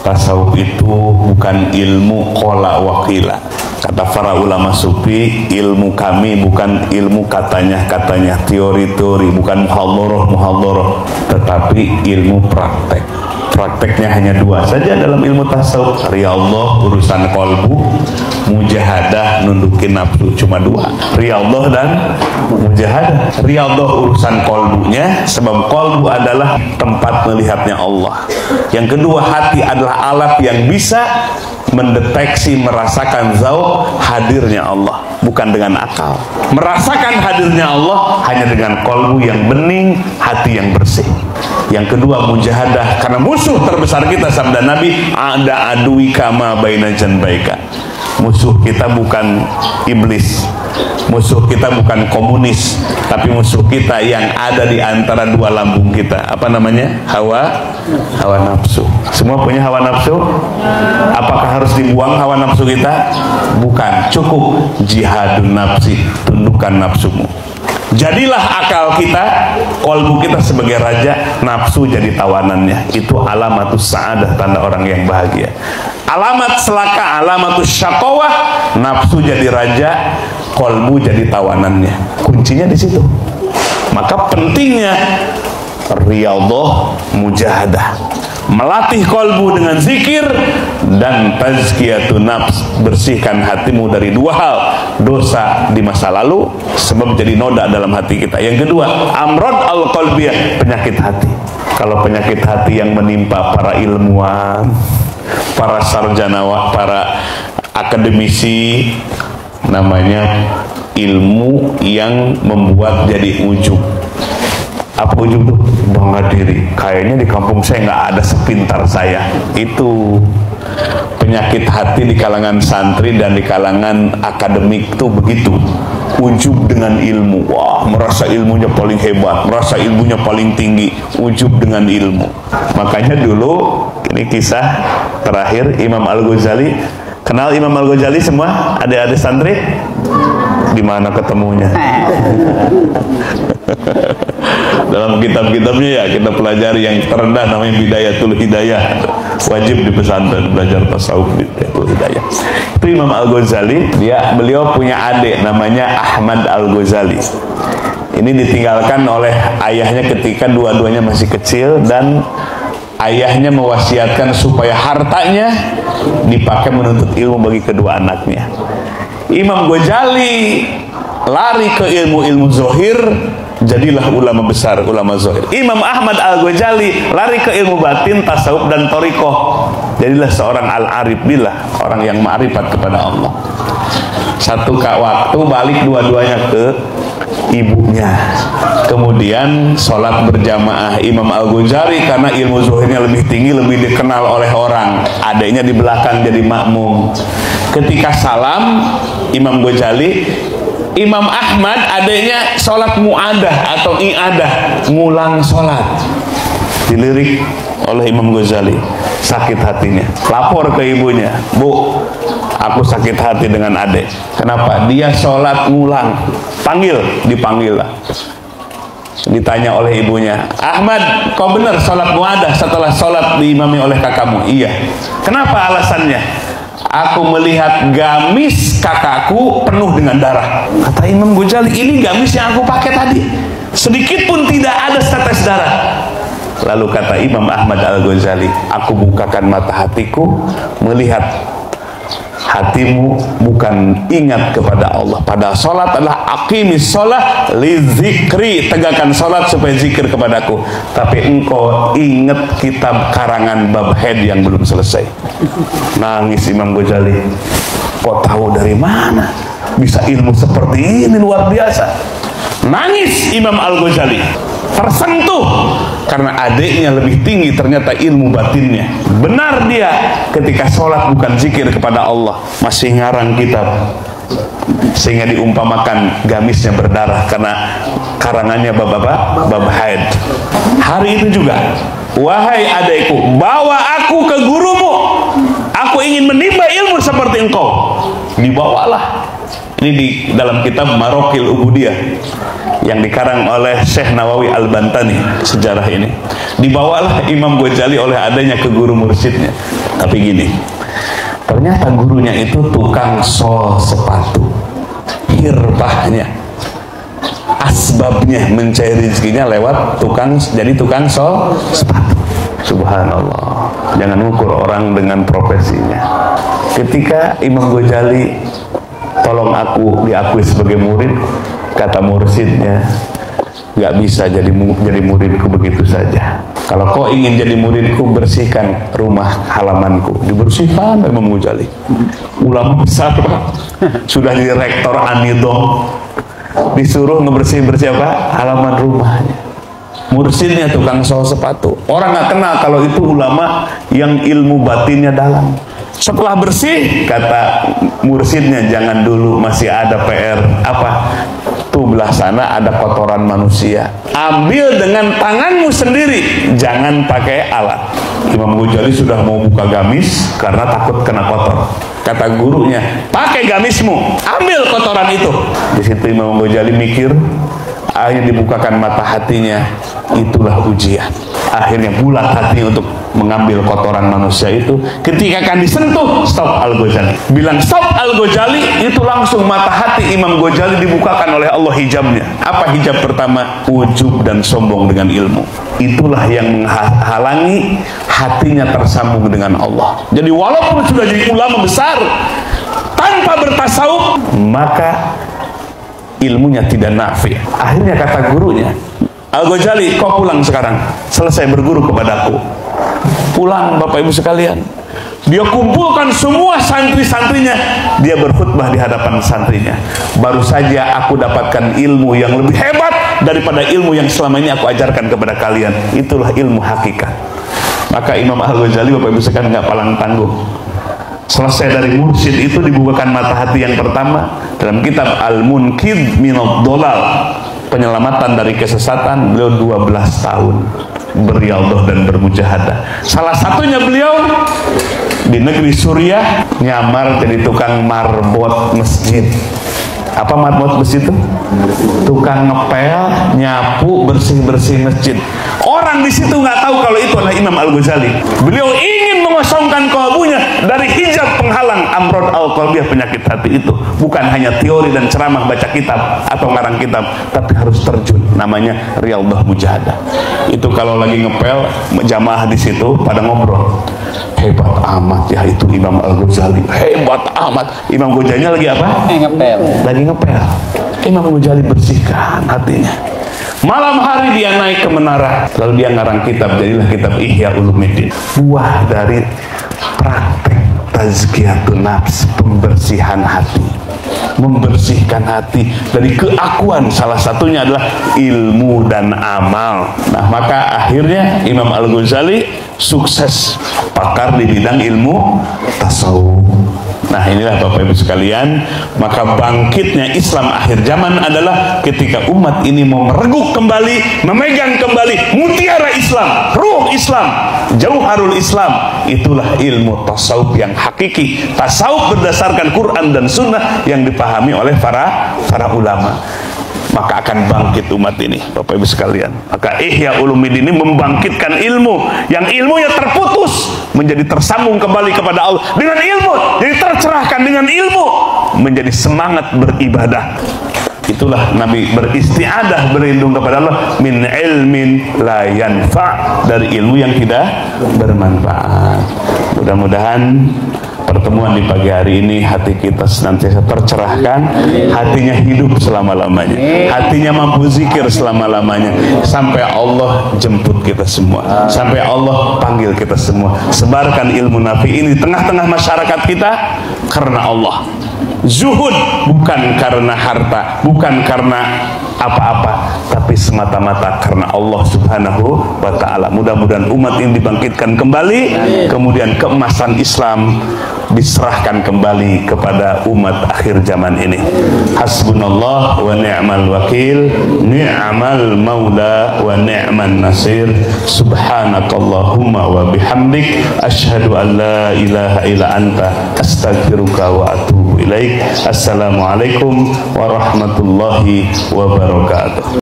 Tasawuf itu bukan ilmu qala waqila. Kata para ulama sufi, ilmu kami bukan ilmu katanya-katanya, teori-teori, bukan muhadharah, tetapi ilmu praktek. Prakteknya hanya dua saja dalam ilmu tasawuf, riyadhah urusan kolbu, mujahadah nundukin nafsu, cuma dua, riyadhah dan mujahadah. Riyadhah urusan kolbunya, sebab kolbu adalah tempat melihatnya Allah. Yang kedua, hati adalah alat yang bisa mendeteksi, merasakan zauq hadirnya Allah, bukan dengan akal. Merasakan hadirnya Allah hanya dengan kolbu yang bening, hati yang bersih. Yang kedua, mujahadah, karena musuh terbesar kita, sabda Nabi, ada adui kama baina janbaika. Musuh kita bukan iblis, musuh kita bukan komunis, tapi musuh kita yang ada di antara dua lambung kita. Apa namanya? Hawa nafsu. Semua punya hawa nafsu. Apakah harus dibuang hawa nafsu kita? Bukan. Cukup jihadun nafsi, tundukkan nafsumu. Jadilah akal kita, kolbu kita sebagai raja, nafsu jadi tawanannya. Itu alamatus sa'adah, tanda orang yang bahagia. Alamat selaka, alamatus syaqawah, nafsu jadi raja, kolbu jadi tawanannya. Kuncinya di situ. Maka pentingnya riyadhah, mujahadah, melatih kolbu dengan zikir dan tazkiyatun nafs, bersihkan hatimu dari dua hal, dosa di masa lalu sebab jadi noda dalam hati kita. Yang kedua, amrad al-qalbiyah, penyakit hati. Kalau penyakit hati yang menimpa para ilmuwan, para sarjana, para akademisi, namanya ilmu yang membuat jadi ujub. Apa ujub tuh? Bangga diri. Kayaknya di kampung saya nggak ada sepintar saya. Itu penyakit hati di kalangan santri dan di kalangan akademik tuh begitu. Ujub dengan ilmu. Wah, merasa ilmunya paling hebat, merasa ilmunya paling tinggi. Ujub dengan ilmu. Makanya dulu, ini kisah terakhir, Imam Al-Ghazali. Kenal Imam Al-Ghazali semua? Adik-adik santri? Di mana ketemunya? Dalam kitab-kitabnya ya kita pelajari, yang terendah namanya Bidayatul Hidayah. Wajib di pesantren belajar tasawuf, Bidayatul Hidayah. Itu Imam Al-Ghazali, beliau punya adik namanya Ahmad Al-Ghazali. Ini ditinggalkan oleh ayahnya ketika dua-duanya masih kecil, dan ayahnya mewasiatkan supaya hartanya dipakai menuntut ilmu bagi kedua anaknya. Imam Ghazali lari ke ilmu-ilmu zohir, jadilah ulama besar, ulama zohir. Imam Ahmad Al-Ghazali lari ke ilmu batin, tasawuf dan thariqah, jadilah seorang al-arif billah, orang yang ma'rifat kepada Allah. Satu waktu balik dua-duanya ke ibunya, kemudian sholat berjamaah. Imam Al-Ghazali karena ilmu zohirnya lebih tinggi, lebih dikenal oleh orang, adiknya di belakang jadi makmum. Ketika salam Imam Ghazali, Imam Ahmad adiknya sholat mu'adah atau i'adah, ngulang sholat. Dilirik oleh Imam Ghazali, sakit hatinya, lapor ke ibunya, Bu, aku sakit hati dengan adik. Kenapa? Dia sholat ngulang. Dipanggil lah. Ditanya oleh ibunya, Ahmad, kau benar sholat mu'adah setelah sholat diimami oleh kakakmu? Iya. Kenapa alasannya? Aku melihat gamis kakakku penuh dengan darah. Kata Imam Ghazali, ini gamis yang aku pakai tadi, sedikit pun tidak ada setetes darah. Lalu kata Imam Ahmad Al-Ghazali, aku bukakan mata hatiku, melihat hatimu bukan ingat kepada Allah. Pada sholat adalah aqimis sholat li zikri, tegakkan sholat supaya zikir kepadaku. Tapi engkau ingat kitab karangan bab haid yang belum selesai. Nangis Imam Ghazali. Kok tahu dari mana bisa ilmu seperti ini, luar biasa. Nangis Imam Al-Ghazali, tersentuh karena adiknya lebih tinggi ternyata ilmu batinnya. Benar dia ketika sholat bukan zikir kepada Allah, masih ngarang kitab, sehingga diumpamakan gamisnya berdarah karena karangannya bab haid. Hari itu juga, wahai adikku, bawa aku ke gurumu, aku ingin menimba ilmu seperti engkau. Dibawalah. Ini di dalam kitab Marokil Ubudiyah yang dikarang oleh Syekh Nawawi Al-Bantani, sejarah ini. Dibawalah Imam Ghazali oleh adanya ke guru mursyidnya. Tapi gini, ternyata gurunya itu tukang sol sepatu. Hirfahnya, asbabnya mencari rezekinya lewat jadi tukang sol sepatu. Subhanallah, jangan ukur orang dengan profesinya. Ketika Imam Ghazali tolong aku diakui sebagai murid, kata mursyidnya, nggak bisa jadi muridku begitu saja. Kalau kau ingin jadi muridku, bersihkan rumah halamanku. Dibersihkan Imam Ghazali. Ulama besar, sudah jadi rektor Anidom, disuruh ngebersih-bersih apa? Halaman rumahnya. Mursyidnya tukang sol sepatu. Orang nggak kenal kalau itu ulama yang ilmu batinnya dalam. Setelah bersih, kata mursyidnya, jangan dulu, masih ada PR. Apa? Tuh belah sana ada kotoran manusia. Ambil dengan tanganmu sendiri, jangan pakai alat. Imam Ghazali sudah mau buka gamis karena takut kena kotor. Kata gurunya, pakai gamismu, ambil kotoran itu. Di situ Imam Ghazali mikir, akhirnya dibukakan mata hatinya, itulah ujian. Akhirnya bulat hati untuk mengambil kotoran manusia itu. Ketika akan disentuh, stop Al-Ghazali. Bilang stop Al-Ghazali, itu langsung mata hati Imam Ghazali dibukakan oleh Allah hijabnya. Apa hijab pertama? Ujub dan sombong dengan ilmu. Itulah yang menghalangi hatinya tersambung dengan Allah. Jadi walaupun sudah jadi ulama besar, tanpa bertasawuf, maka ilmunya tidak nafi. Akhirnya kata gurunya, Al-Ghazali, kau pulang sekarang, selesai berguru kepadaku. Pulang Bapak Ibu sekalian. Dia kumpulkan semua santri-santrinya, dia berkhutbah di hadapan santrinya. Baru saja aku dapatkan ilmu yang lebih hebat daripada ilmu yang selama ini aku ajarkan kepada kalian. Itulah ilmu hakikat. Maka Imam Al-Ghazali, Bapak Ibu sekalian, nggak palang tangguh. Selesai dari mursyid itu, dibukakan mata hati yang pertama dalam kitab Al-Munqidh Minad Dhalal, penyelamatan dari kesesatan. Beliau 12 tahun beriadah dan bermujahadah. Salah satunya beliau di negeri Suriah nyamar jadi tukang marbot masjid. Apa marbot masjid itu? Tukang ngepel, nyapu, bersih-bersih masjid. Orang di situ nggak tahu kalau itu adalah Imam Al-Ghazali. Beliau ingin mengosongkan kalbunya dari hijab penghalang amrod al-qalbiyah, penyakit hati itu. Bukan hanya teori dan ceramah baca kitab atau ngarang kitab, tapi harus terjun. Namanya riyadhah mujahadah. Itu kalau lagi ngepel, jamaah di situ pada ngobrol. Hebat amat ya itu Imam Al-Ghazali. Hebat amat. Imam Ghazalinya lagi apa? Lagi ngepel. Imam Ghazali bersihkan hatinya. Malam hari dia naik ke menara, lalu dia ngarang kitab, jadilah kitab Ihya Ulumuddin. Buah dari praktek tazkiyatun nafs, pembersihan hati. Membersihkan hati dari keakuan, salah satunya adalah ilmu dan amal. Nah, maka akhirnya Imam Al-Ghazali sukses pakar di bidang ilmu tasawuf. Nah, inilah Bapak Ibu sekalian, maka bangkitnya Islam akhir zaman adalah ketika umat ini mau mereguk kembali, memegang kembali mutiara Islam, ruh Islam, jauharul Islam. Itulah ilmu tasawuf yang hakiki, tasawuf berdasarkan Quran dan Sunnah yang dipahami oleh para ulama. Maka akan bangkit umat ini, Bapak Ibu sekalian. Maka Ihya Ulumuddin ini membangkitkan ilmu yang ilmunya terputus menjadi tersambung kembali kepada Allah dengan ilmu, jadi tercerahkan dengan ilmu, menjadi semangat beribadah. Itulah Nabi beristiadah, berlindung kepada Allah min ilmin la yanfa', dari ilmu yang tidak bermanfaat. Mudah-mudahan pertemuan di pagi hari ini hati kita senantiasa tercerahkan, hatinya hidup selama-lamanya, hatinya mampu zikir selama-lamanya, sampai Allah jemput kita semua, sampai Allah panggil kita semua. Sebarkan ilmu nafi ini di tengah-tengah masyarakat kita karena Allah. Zuhud bukan karena harta, bukan karena apa-apa, tapi semata-mata karena Allah Subhanahu wa ta'ala. Mudah-mudahan umat ini dibangkitkan kembali, kemudian keemasan Islam diserahkan kembali kepada umat akhir zaman ini. Hasbunallah wa ni'mal wakil, ni'mal maula wa ni'man nasir. Subhanakallahumma wa bihamdik, asyhadu an la ilaha illa anta, astaghfiruka wa atubu ilaik. Assalamualaikum warahmatullahi wabarakatuh.